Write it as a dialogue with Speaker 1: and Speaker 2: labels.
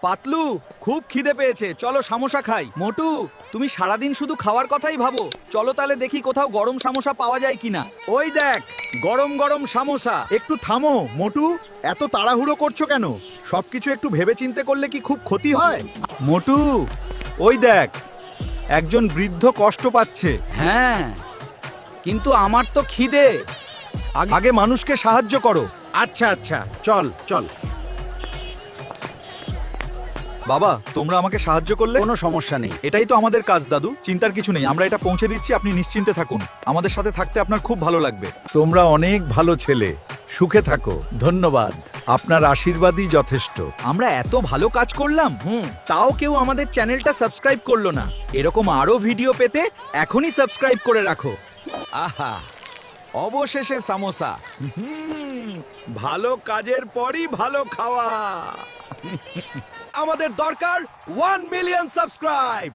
Speaker 1: পাতলু, খুব খিদে পেয়েছে, চলো সামোসা খাই। মোটু, তুমি সারাদিন শুধু খাওয়ার কথাই ভাবো, চলো তাহলে দেখি কোথাও গরম সামোসা পাওয়া যায় কিনা। ওই দেখ, গরম গরম সামোসা।
Speaker 2: একটু থামো মোটু, এত তাড়াহুড়ো করছো কেন? সবকিছু একটু ভেবেচিন্তে করলে কি খুব ক্ষতি হয়?
Speaker 1: মোটু, ওই দেখ, একজন বৃদ্ধ কষ্ট পাচ্ছে। হ্যাঁ, কিন্তু আমার তো খিদে। আগে মানুষকে সাহায্য করো।
Speaker 2: আচ্ছা আচ্ছা, চল চল।
Speaker 1: বাবা, তোমরা আমাকে সাহায্য করলে।
Speaker 3: কোনো সমস্যা নেই।
Speaker 1: এটাই তো আমাদের কাজ দাদু, চিন্তার কিছু নেই, আমরা এটা পৌঁছে দিচ্ছি, আপনি নিশ্চিন্তে থাকুন। আমাদের সাথে থাকতে আপনার খুব ভালো লাগবে।
Speaker 2: তোমরা অনেক ভালো ছেলে, সুখে থাকো। ধন্যবাদ, আপনার আশীর্বাদই যথেষ্ট।
Speaker 1: আমরা এত ভালো কাজ করলাম, তাও কেউ আমাদের চ্যানেলটা সাবস্ক্রাইব করলো না। এরকম আরো ভিডিও পেতে এখনই সাবস্ক্রাইব করে রাখো। আহা, অবশেষে সামোসা।
Speaker 2: ভালো কাজের পরই ভালো খাওয়া।
Speaker 1: আমাদের দরকার 1 মিলিয়ন সাবস্ক্রাইব।